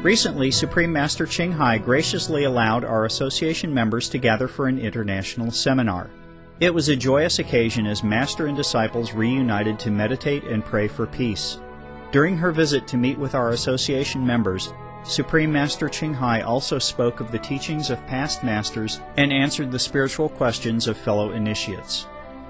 Recently, Supreme Master Ching Hai graciously allowed our association members to gather for an international seminar. It was a joyous occasion as Master and disciples reunited to meditate and pray for peace. During her visit to meet with our association members, Supreme Master Ching Hai also spoke of the teachings of past masters and answered the spiritual questions of fellow initiates.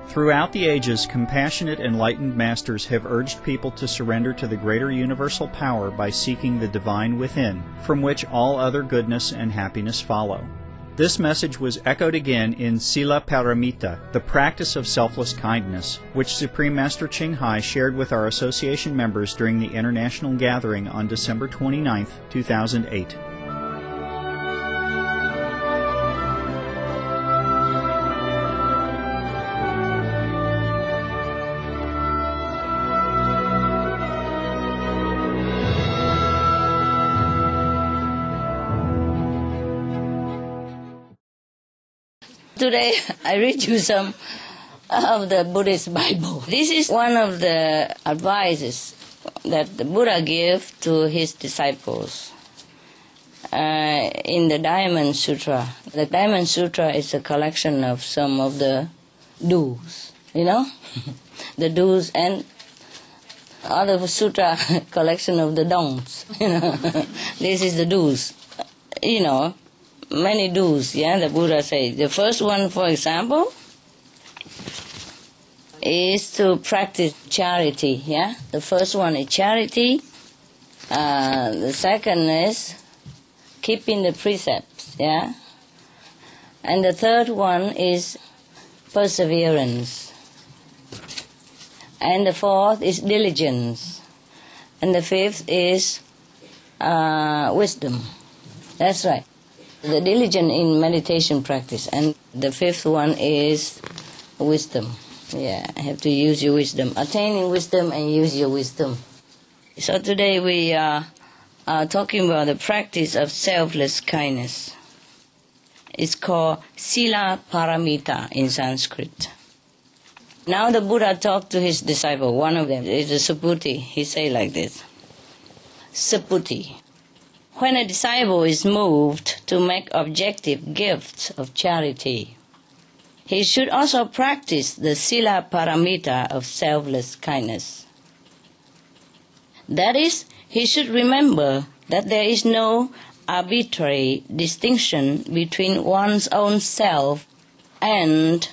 Throughout the ages, compassionate, enlightened masters have urged people to surrender to the greater universal power by seeking the divine within, from which all other goodness and happiness follow. This message was echoed again in Sila Paramita, the practice of selfless kindness, which Supreme Master Ching Hai shared with our association members during the international gathering on December 29, 2008. Today, I read you some of the Buddhist Bible. This is one of the advices that the Buddha gave to his disciples in the Diamond Sutra. The Diamond Sutra is a collection of some of the do's, the do's, and other sutra collection of the don'ts. This is the do's, many do's, the Buddha says. The first one, for example, is to practice charity, The first one is charity. The second is keeping the precepts, And the third one is perseverance. And the fourth is diligence. And the fifth is wisdom. That's right. The diligent in meditation practice, and the fifth one is wisdom. I have to use your wisdom. Attaining wisdom and use your wisdom. So today we are talking about the practice of selfless kindness. It's called Sila Paramita in Sanskrit. Now the Buddha talked to his disciple, one of them is the Subhuti. He said like this, Subhuti. When a disciple is moved to make objective gifts of charity, he should also practice the Sila Paramita of selfless kindness. That is, he should remember that there is no arbitrary distinction between one's own self and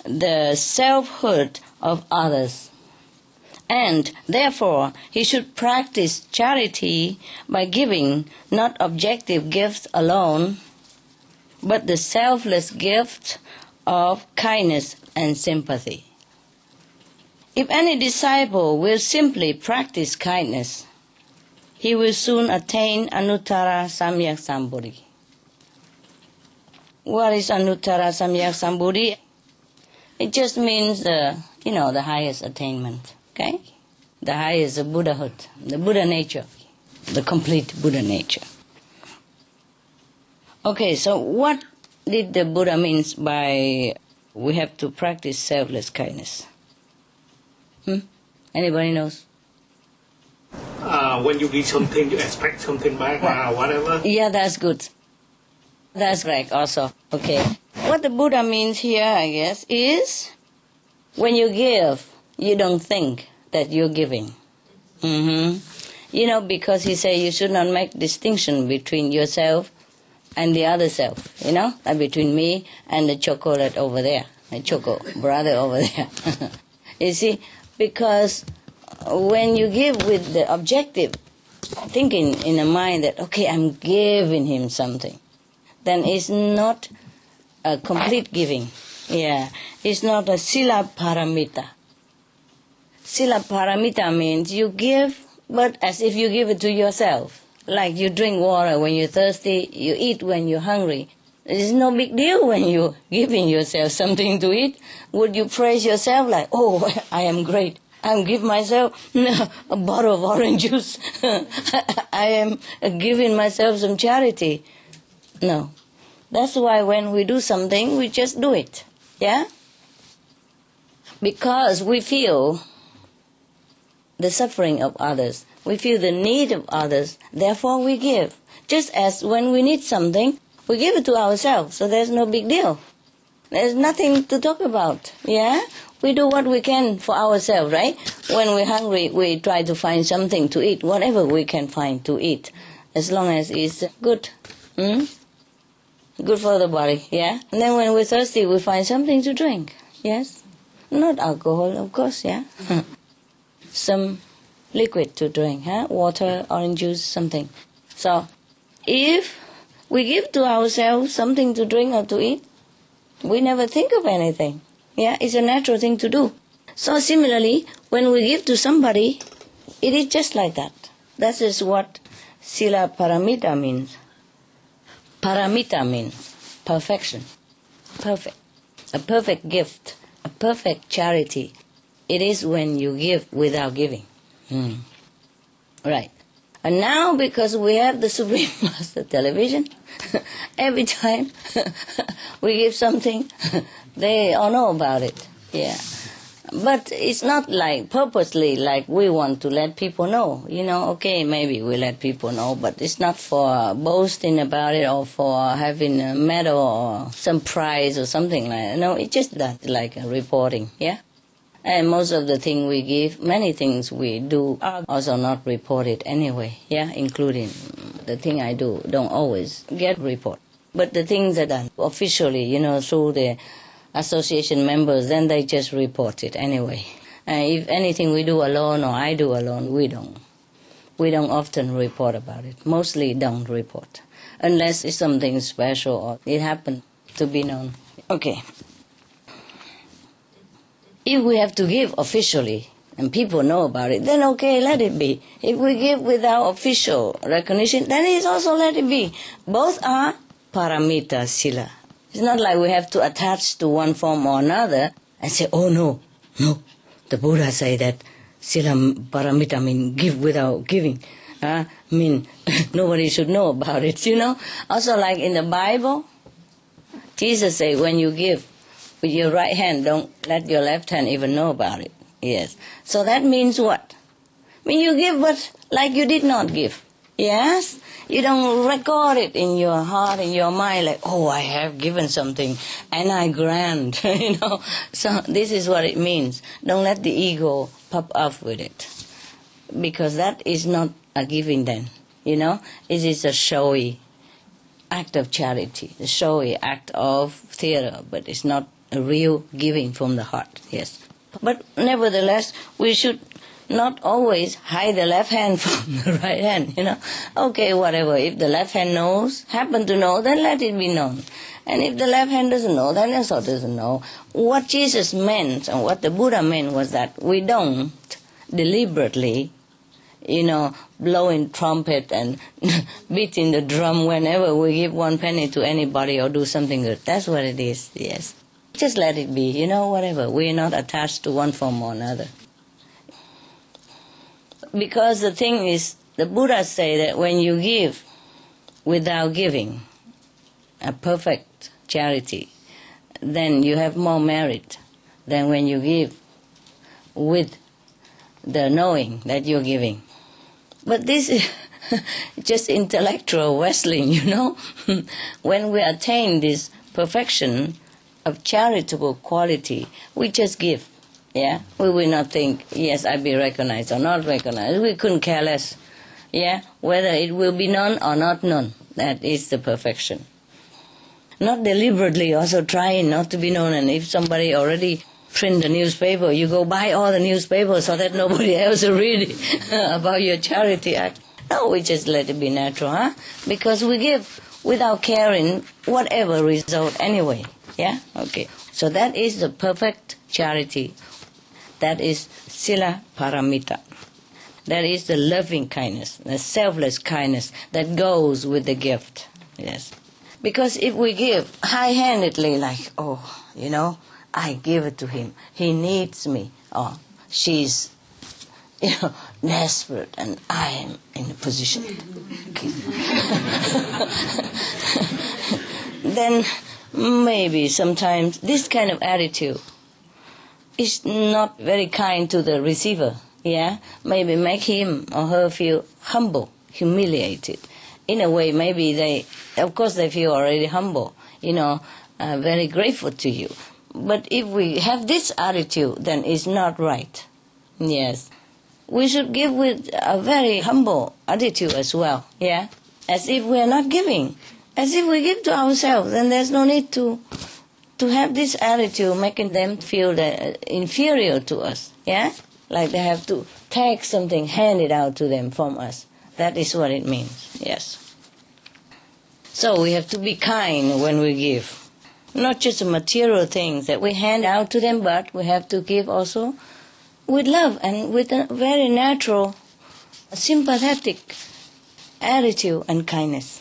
the selfhood of others. And therefore, he should practice charity by giving not objective gifts alone, but the selfless gift of kindness and sympathy. If any disciple will simply practice kindness, he will soon attain Anuttara Samyak Sambodhi. What is Anuttara Samyak Sambodhi? It just means the highest attainment. Okay? The highest Buddhahood, the Buddha nature, the complete Buddha nature. Okay, so what did the Buddha mean by we have to practice selfless kindness? Anybody knows? When you give something, you expect something back, whatever. Yeah, that's good. That's right also. Okay. What the Buddha means here, I guess, is when you give, you don't think that you're giving. Because he said you should not make distinction between yourself and the other self, like between me and the chocolate over there, the choco brother over there. You see, because when you give with the objective thinking in the mind that, okay, I'm giving him something, then it's not a complete giving. It's not a Sila Paramita. Sila Paramita means you give, but as if you give it to yourself. Like you drink water when you're thirsty, you eat when you're hungry. It's no big deal when you're giving yourself something to eat. Would you praise yourself like, oh, I am great. I give myself a bottle of orange juice. I am giving myself some charity. No. That's why when we do something, we just do it. Because we feel the suffering of others. We feel the need of others, therefore we give. Just as when we need something, we give it to ourselves, so there's no big deal. There's nothing to talk about, yeah? We do what we can for ourselves, right? When we're hungry, we try to find something to eat, whatever we can find to eat, as long as it's good. Good for the body, yeah? And then when we're thirsty, we find something to drink, yes? Not alcohol, of course, yeah? Some liquid to drink, huh? Water, orange juice, something. So, if we give to ourselves something to drink or to eat, we never think of anything. Yeah, it's a natural thing to do. So similarly, when we give to somebody, it is just like that. That is what Sila Paramita means. Paramita means perfection. Perfect. A perfect gift. A perfect charity. It is when you give without giving. Right. And now, because we have the Supreme Master Television, every time we give something, they all know about it. Yeah. But it's not like purposely like we want to let people know. You know, okay, maybe we let people know, but it's not for boasting about it or for having a medal or some prize or something like that. No, it's just that, like reporting, yeah? And most of the things we give, many things we do are also not reported anyway, yeah, including the thing I do don't always get report. But the things that are officially, you know, through the association members, then they just report it anyway. And if anything we do alone or I do alone, we don't. We don't often report about it. Mostly don't report. Unless it's something special or it happened to be known. Okay. If we have to give officially and people know about it, then okay, let it be. If we give without official recognition, then it's also let it be. Both are paramita sila. It's not like we have to attach to one form or another and say, oh no, the Buddha say that sila paramita mean give without giving. Mean nobody should know about it, you know. Also like in the Bible, Jesus say when you give with your right hand, don't let your left hand even know about it. Yes. So that means what? When you give but like you did not give. Yes? You don't record it in your heart, in your mind, like, oh, I have given something and I grant, you know. So this is what it means. Don't let the ego pop up with it. Because that is not a giving then, you know. It is a showy act of charity, a showy act of theater, but it's not a real giving from the heart, yes. But nevertheless, we should not always hide the left hand from the right hand, you know. Okay, whatever. If the left hand knows, happen to know, then let it be known. And if the left hand doesn't know, then also doesn't know. What Jesus meant and what the Buddha meant was that we don't deliberately, you know, blowing trumpet and beating the drum whenever we give one penny to anybody or do something good. That's what it is, yes. Just let it be, you know, whatever. We're not attached to one form or another. Because the thing is, the Buddha say that when you give without giving, a perfect charity, then you have more merit than when you give with the knowing that you're giving. But this is just intellectual wrestling, you know. When we attain this perfection of charitable quality, we just give, yeah? We will not think, yes, I'll be recognized or not recognized. We couldn't care less, yeah? Whether it will be known or not known, that is the perfection. Not deliberately also trying not to be known, and if somebody already print the newspaper, you go buy all the newspapers so that nobody else will read about your charity act. No, we just let it be natural, huh? Because we give without caring whatever result anyway. Yeah? Okay. So that is the perfect charity. That is Sila Paramita. That is the loving kindness, the selfless kindness that goes with the gift. Yes. Because if we give high-handedly, like, oh, you know, I give it to him, he needs me, or she's, you know, desperate and I am in a position. Okay. Then maybe sometimes this kind of attitude is not very kind to the receiver. yeah, maybe make him or her feel humble, humiliated. In a way, maybe they feel already humble, very grateful to you. But if we have this attitude, then it's not right. Yes. We should give with a very humble attitude as well, yeah? As if we are not giving. As if we give to ourselves, then there's no need to have this attitude making them feel that inferior to us, yeah? Like they have to take something handed out to them from us. That is what it means, yes. So we have to be kind when we give. Not just material things that we hand out to them, but we have to give also with love and with a very natural, sympathetic attitude and kindness.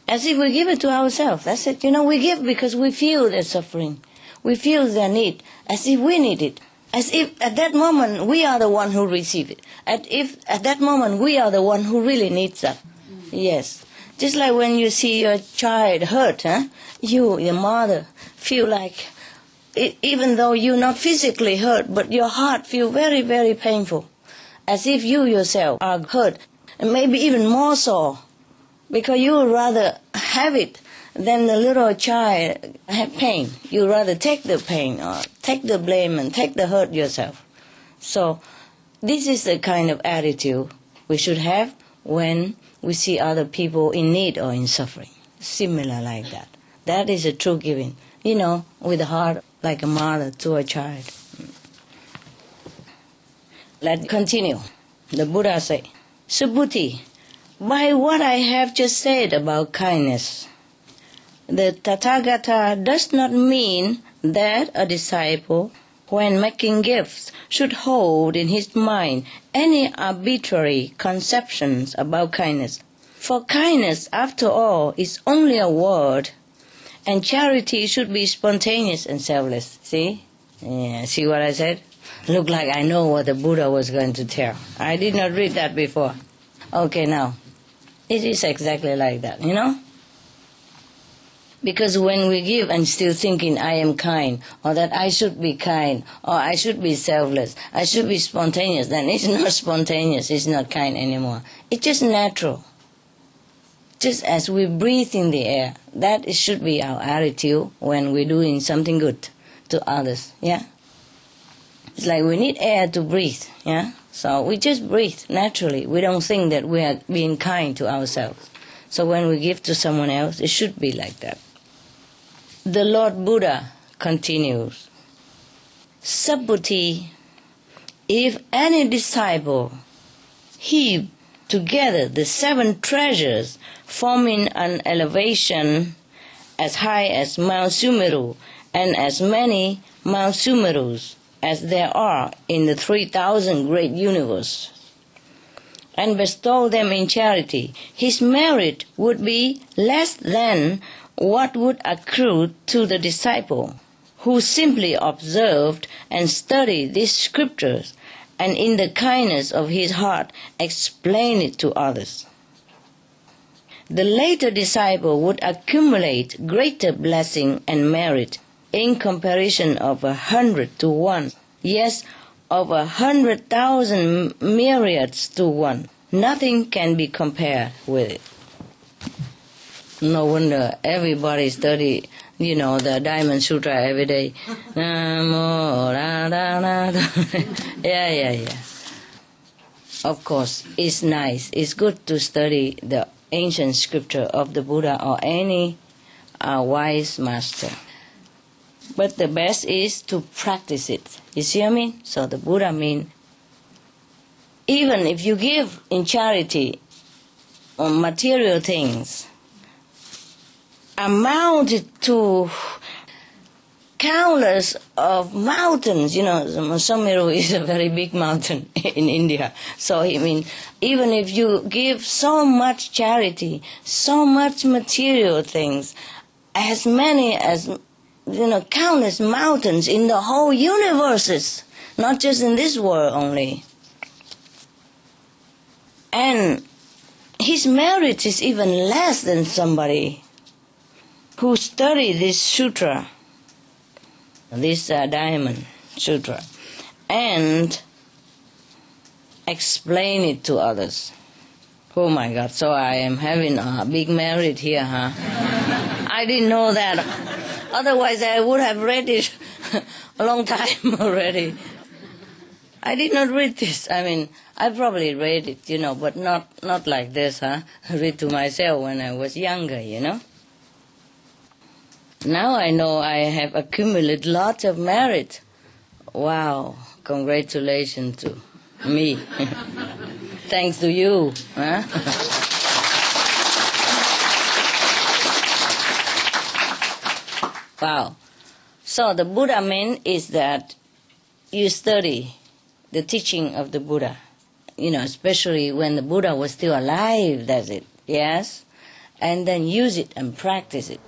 As if we give it to ourselves. That's it. We give because we feel their suffering. We feel their need, as if we need it. As if at that moment we are the one who receive it. As if at that moment we are the one who really needs that. Yes. Just like when you see your child hurt, you, your mother, feel like, even though you're not physically hurt, but your heart feel very, very painful. As if you yourself are hurt, and maybe even more so, because you would rather have it than the little child have pain. You rather take the pain or take the blame and take the hurt yourself. So this is the kind of attitude we should have when we see other people in need or in suffering. Similar like that. That is a true giving, with a heart like a mother to a child. Let's continue. The Buddha said, Subhuti, by what I have just said about kindness, the Tathagata does not mean that a disciple, when making gifts, should hold in his mind any arbitrary conceptions about kindness. For kindness, after all, is only a word, and charity should be spontaneous and selfless. See? Yeah, see what I said? Look like I know what the Buddha was going to tell. I did not read that before. Okay, now, it is exactly like that, Because when we give and still thinking I am kind, or that I should be kind, or I should be selfless, I should be spontaneous, then it's not spontaneous, it's not kind anymore. It's just natural. Just as we breathe in the air, that should be our attitude when we're doing something good to others, yeah? It's like we need air to breathe, yeah? So we just breathe naturally. We don't think that we are being kind to ourselves. So when we give to someone else, it should be like that. The Lord Buddha continues, Subhuti, if any disciple heap together the 7 treasures, forming an elevation as high as Mount Sumeru, and as many Mount Sumerus as there are in the 3,000 great universe, and bestow them in charity, his merit would be less than what would accrue to the disciple who simply observed and studied these scriptures and in the kindness of his heart explained it to others. The later disciple would accumulate greater blessing and merit in comparison of 100 to 1, yes, of 100,000 myriads to 1. Nothing can be compared with it. No wonder everybody study, the Diamond Sutra every day. Namo ra ra ra. Yeah. Of course, it's nice. It's good to study the ancient scripture of the Buddha or any wise master. But the best is to practice it. You see what I mean? So the Buddha mean, even if you give in charity on material things, amounted to countless of mountains. Sumeru is a very big mountain in India. So even if you give so much charity, so much material things, as many as, countless mountains in the whole universes, not just in this world only. And his merit is even less than somebody who study this sutra, this Diamond Sutra, and explain it to others. Oh my God, so I am having a big merit here, huh? I didn't know that. Otherwise I would have read it a long time already. I did not read this. I mean, I probably read it, but not like this, huh? I read to myself when I was younger, Now I know I have accumulated lots of merit. Wow, congratulations to me. Thanks to you, huh? Wow. So the Buddha meant is that you study the teaching of the Buddha, especially when the Buddha was still alive, that's it, yes? And then use it and practice it,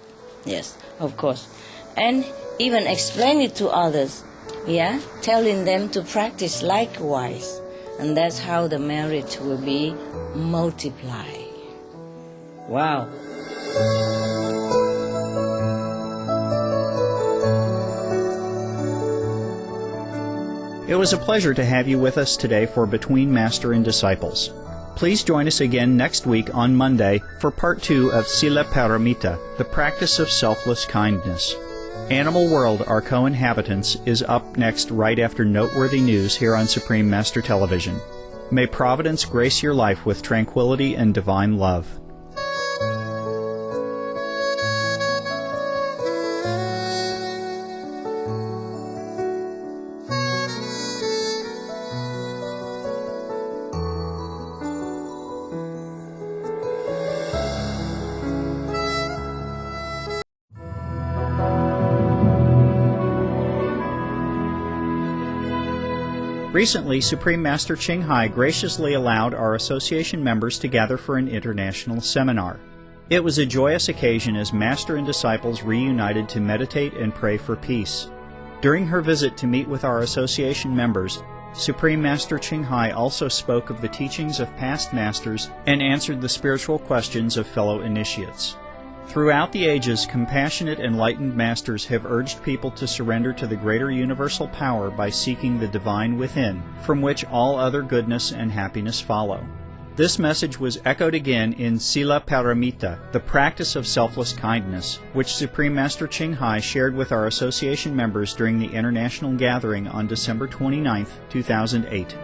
yes, of course. And even explain it to others, yeah? Telling them to practice likewise. And that's how the merit will be multiplied. Wow. It was a pleasure to have you with us today for Between Master and Disciples. Please join us again next week on Monday for Part 2 of Sila Paramita, the practice of selfless kindness. Animal World, Our Co-Inhabitants, is up next right after noteworthy news here on Supreme Master Television. May Providence grace your life with tranquility and divine love. Recently, Supreme Master Ching Hai graciously allowed our association members to gather for an international seminar. It was a joyous occasion as Master and disciples reunited to meditate and pray for peace. During her visit to meet with our association members, Supreme Master Ching Hai also spoke of the teachings of past masters and answered the spiritual questions of fellow initiates. Throughout the ages, compassionate, enlightened masters have urged people to surrender to the greater universal power by seeking the divine within, from which all other goodness and happiness follow. This message was echoed again in Sila Paramita, the practice of selfless kindness, which Supreme Master Ching Hai shared with our association members during the international gathering on December 29, 2008.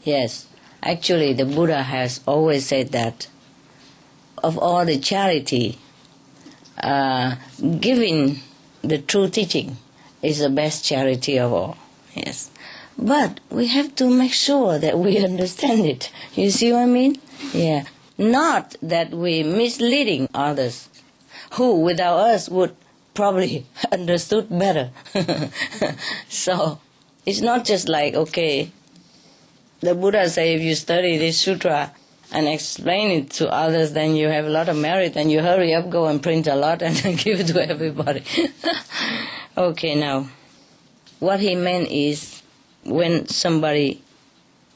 Yes, actually the Buddha has always said that of all the charity, giving the true teaching is the best charity of all. Yes, but we have to make sure that we understand it. You see what I mean? Yeah, not that we misleading others, who without us would probably understood better. So it's not just like, okay, the Buddha said if you study this sutra and explain it to others, then you have a lot of merit, and you hurry up, go and print a lot and give it to everybody. Okay, now, what he meant is when somebody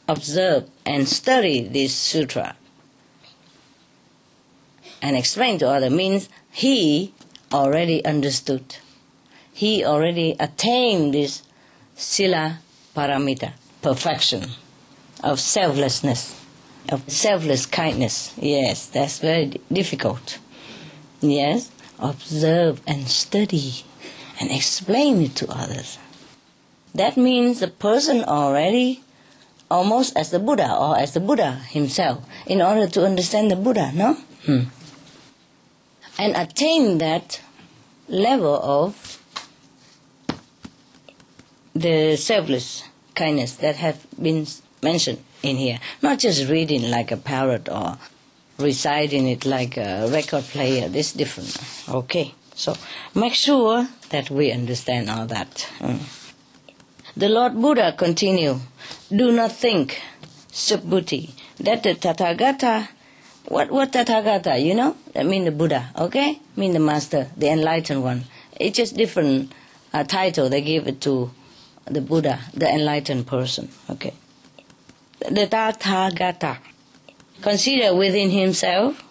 observe and study this sutra and explain to others, means he already understood. He already attained this Sila Paramita, perfection of selflessness, of selfless kindness. Yes, that's very difficult. Yes, observe and study and explain it to others. That means the person already almost as the Buddha or as the Buddha himself in order to understand the Buddha, no? And attain that level of the selfless kindness that have been mentioned in here. Not just reading like a parrot or reciting it like a record player. This is different. Okay, so make sure that we understand all that. The Lord Buddha continue, do not think, Subhuti, that the Tathagata, what Tathagata, you know? That means the Buddha, okay? Mean the Master, the Enlightened One. It's just different title they give it to the Buddha, the enlightened person. Okay. The Tathagata consider within himself,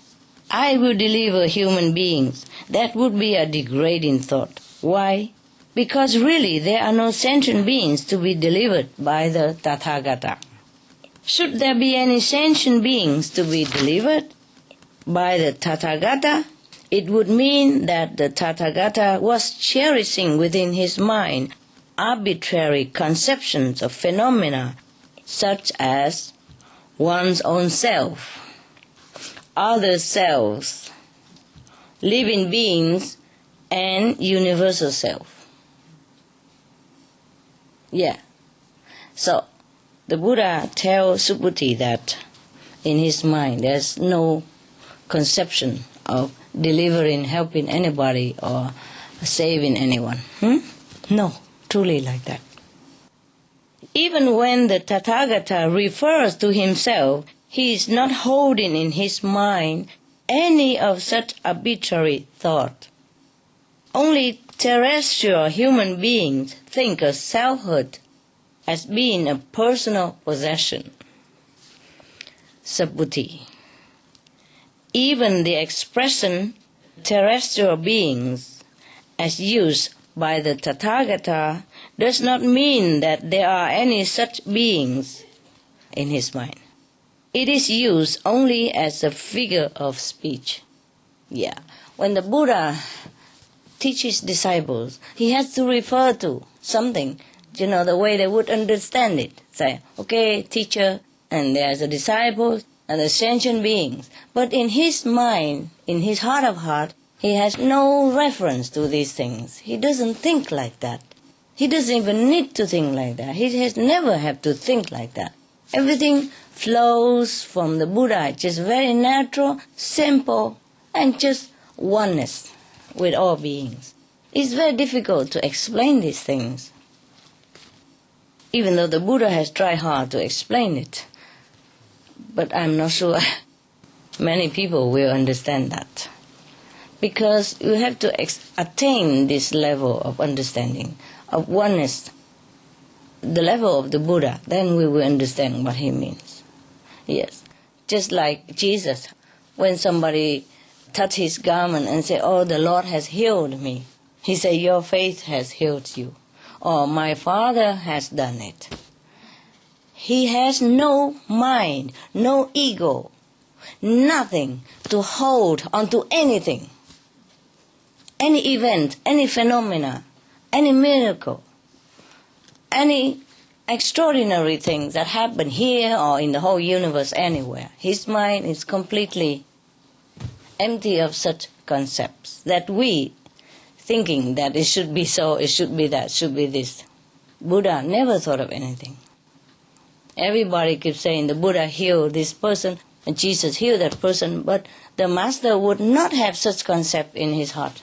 I will deliver human beings. That would be a degrading thought. Why? Because really there are no sentient beings to be delivered by the Tathagata. Should there be any sentient beings to be delivered by the Tathagata, it would mean that the Tathagata was cherishing within his mind arbitrary conceptions of phenomena such as one's own self, other selves, living beings, and universal self. Yeah. So the Buddha tells Subhuti that in his mind there's no conception of delivering, helping anybody or saving anyone. No, truly like that. Even when the Tathagata refers to himself, he is not holding in his mind any of such arbitrary thought. Only terrestrial human beings think of selfhood as being a personal possession. Subhuti. Even the expression terrestrial beings as used by the Tathagata does not mean that there are any such beings in his mind. It is used only as a figure of speech. Yeah. When the Buddha teaches disciples, he has to refer to something, the way they would understand it. Say, okay, teacher, and there's a disciple, and the sentient beings. But in his mind, in his heart of heart, he has no reference to these things. He doesn't think like that. He doesn't even need to think like that. He has never had to think like that. Everything flows from the Buddha, just very natural, simple, and just oneness with all beings. It's very difficult to explain these things, even though the Buddha has tried hard to explain it. But I'm not sure many people will understand that. Because you have to attain this level of understanding, of oneness, the level of the Buddha, then we will understand what he means. Yes. Just like Jesus, when somebody touched his garment and said, oh, the Lord has healed me. He said, your faith has healed you. Or my Father has done it. He has no mind, no ego, nothing to hold onto anything. Any event, any phenomena, any miracle, any extraordinary things that happen here or in the whole universe anywhere. His mind is completely empty of such concepts that we, thinking that it should be so, it should be that, should be this. Buddha never thought of anything. Everybody keeps saying the Buddha healed this person and Jesus healed that person, but the Master would not have such concept in his heart.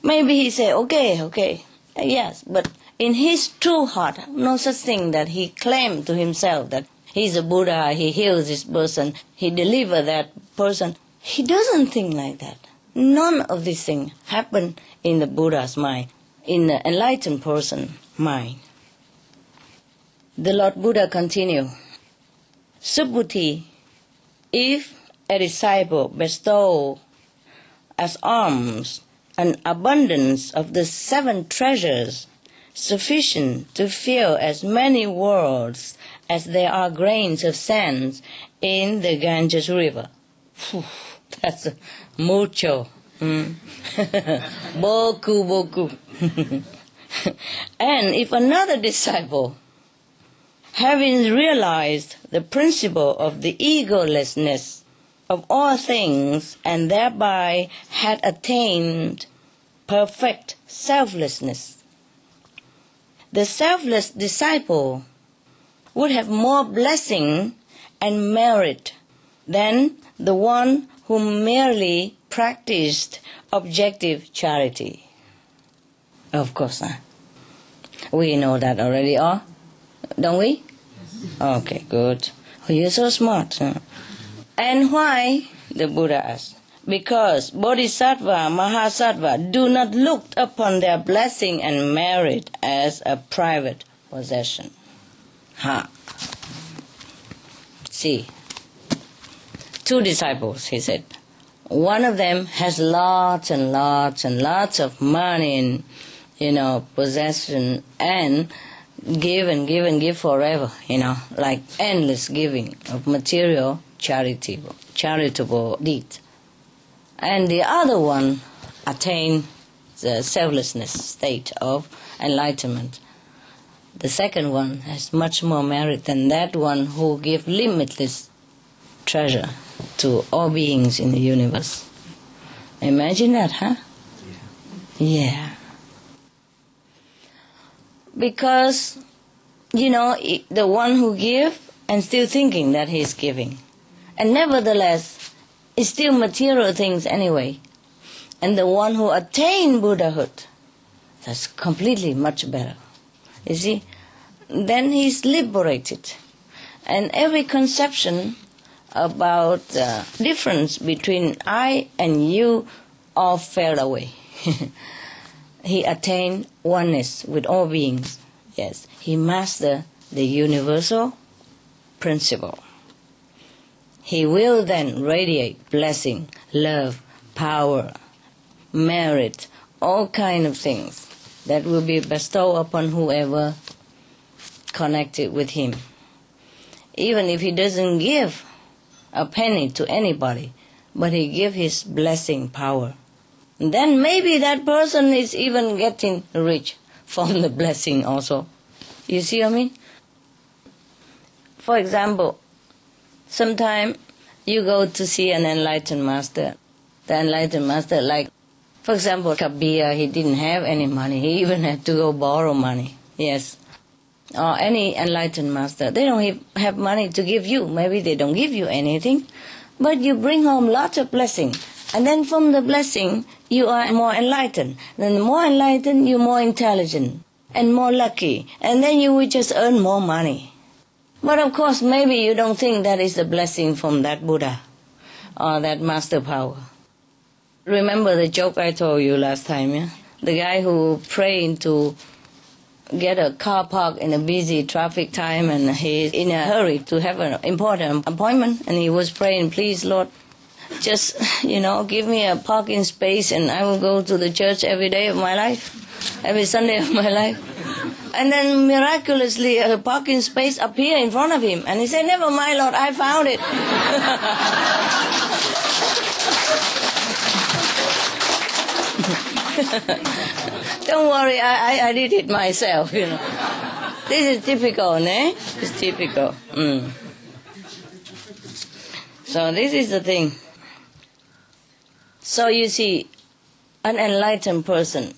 Maybe he say, okay, yes, but in his true heart, no such thing that he claimed to himself that he's a Buddha, he heals this person, he delivers that person. He doesn't think like that. None of these things happen in the Buddha's mind, in the enlightened person's mind. The Lord Buddha continued, Subhuti, if a disciple bestow as alms an abundance of the 7 treasures sufficient to fill as many worlds as there are grains of sand in the Ganges River. That's mucho. Boku. And if another disciple, having realized the principle of the egolessness of all things and thereby had attained perfect selflessness, the selfless disciple would have more blessing and merit than the one who merely practiced objective charity. Of course, we know that already, don't we? Okay, good. Oh, you're so smart. And why? The Buddha asked. Because Bodhisattva, Mahasattva do not look upon their blessing and merit as a private possession. See, 2 disciples, he said. One of them has lots and lots and lots of money and, possession, and give forever, like endless giving of material charitable deeds. And the other one attained the selflessness state of enlightenment. The second one has much more merit than that one who gives limitless treasure to all beings in the universe. Imagine that, huh? Yeah. Because, the one who gives and still thinking that he is giving. And nevertheless, it's still material things anyway. And the one who attained Buddhahood, that's completely much better. You see, then he's liberated. And every conception about the difference between I and you all fell away. He attained oneness with all beings. Yes, he mastered the universal principle. He will then radiate blessing, love, power, merit, all kind of things that will be bestowed upon whoever connected with him. Even if he doesn't give a penny to anybody, but he gives his blessing power, then maybe that person is even getting rich from the blessing also. You see what I mean? For example, sometimes you go to see an enlightened master. The enlightened master, like, for example, Kabir, he didn't have any money. He even had to go borrow money. Yes. Or any enlightened master, they don't have money to give you. Maybe they don't give you anything, but you bring home lots of blessing. And then from the blessing, you are more enlightened. Then the more enlightened, you're more intelligent and more lucky. And then you will just earn more money. But of course, maybe you don't think that is a blessing from that Buddha or that master power. Remember the joke I told you last time, yeah? The guy who prayed to get a car park in a busy traffic time, and he's in a hurry to have an important appointment, and he was praying, please Lord, just, give me a parking space and I will go to the church every day of my life, every Sunday of my life. And then miraculously a parking space appeared in front of him, and he said, never mind Lord, I found it. Don't worry, I did it myself, This is typical, eh? It's typical. So this is the thing. So you see, an enlightened person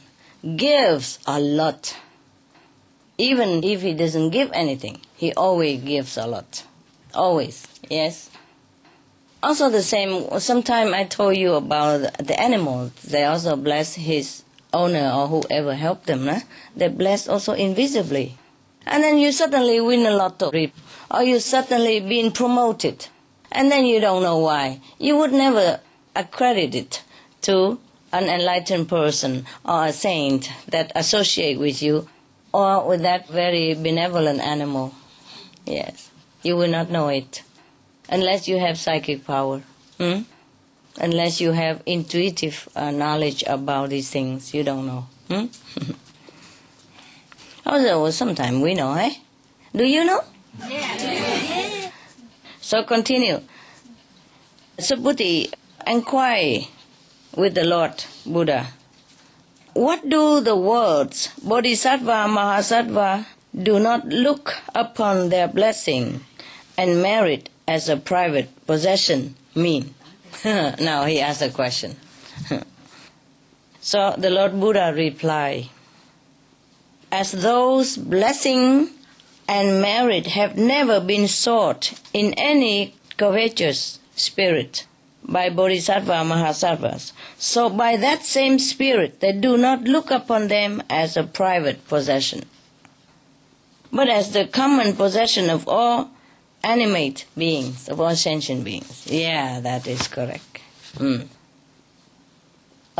gives a lot. Even if he doesn't give anything, he always gives a lot. Always, yes. Also the same, sometime I told you about the animals. They also bless his owner or whoever helped them. They bless also invisibly. And then you suddenly win a lotto, or you suddenly been promoted. And then you don't know why. You would never accredit it to an enlightened person or a saint that associate with you or with that very benevolent animal. Yes, you will not know it unless you have psychic power. Unless you have intuitive knowledge about these things, you don't know. Also, sometimes we know, eh? Do you know? Yeah. So continue. Subhuti inquired with the Lord Buddha, what do the words Bodhisattva, Mahasattva do not look upon their blessing and merit as a private possession mean? Now he asked a question. So the Lord Buddha replied, as those blessing and merit have never been sought in any covetous spirit by Bodhisattva Mahasattvas, so by that same spirit they do not look upon them as a private possession, but as the common possession of all animate beings, of all sentient beings. Yeah, that is correct.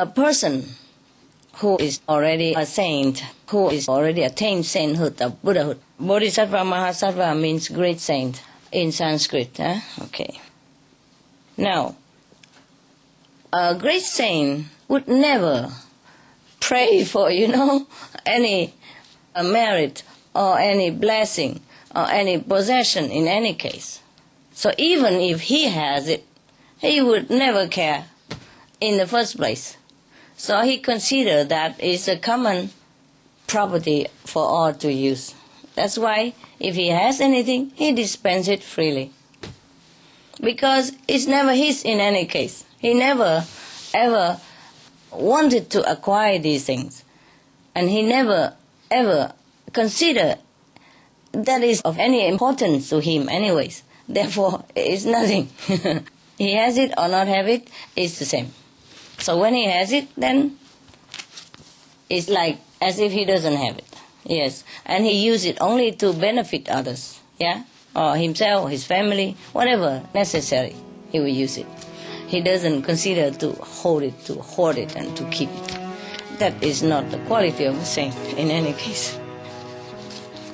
a person who is already a saint, who is already attained sainthood of Buddhahood. Bodhisattva Mahasattva means great saint in Sanskrit. Okay. Now, a great saint would never pray for, any merit or any blessing or any possession in any case. So even if he has it, he would never care in the first place. So he considered that it's a common property for all to use. That's why if he has anything, he dispenses it freely. Because it's never his in any case. He never ever wanted to acquire these things. And he never ever considered that is of any importance to him anyways. Therefore, it's nothing. He has it or not have it, it's the same. So when he has it, then it's like as if he doesn't have it. Yes. And he uses it only to benefit others. Yeah? Or himself, his family, whatever necessary, he will use it. He doesn't consider to hold it, to hoard it, and to keep it. That is not the quality of a saint in any case.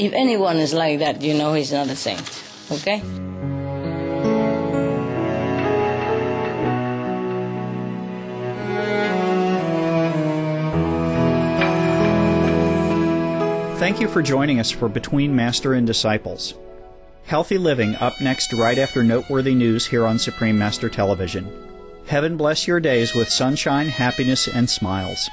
If anyone is like that, he's not a saint. Okay? Thank you for joining us for Between Master and Disciples. Healthy living up next right after noteworthy news here on Supreme Master Television. Heaven bless your days with sunshine, happiness, and smiles.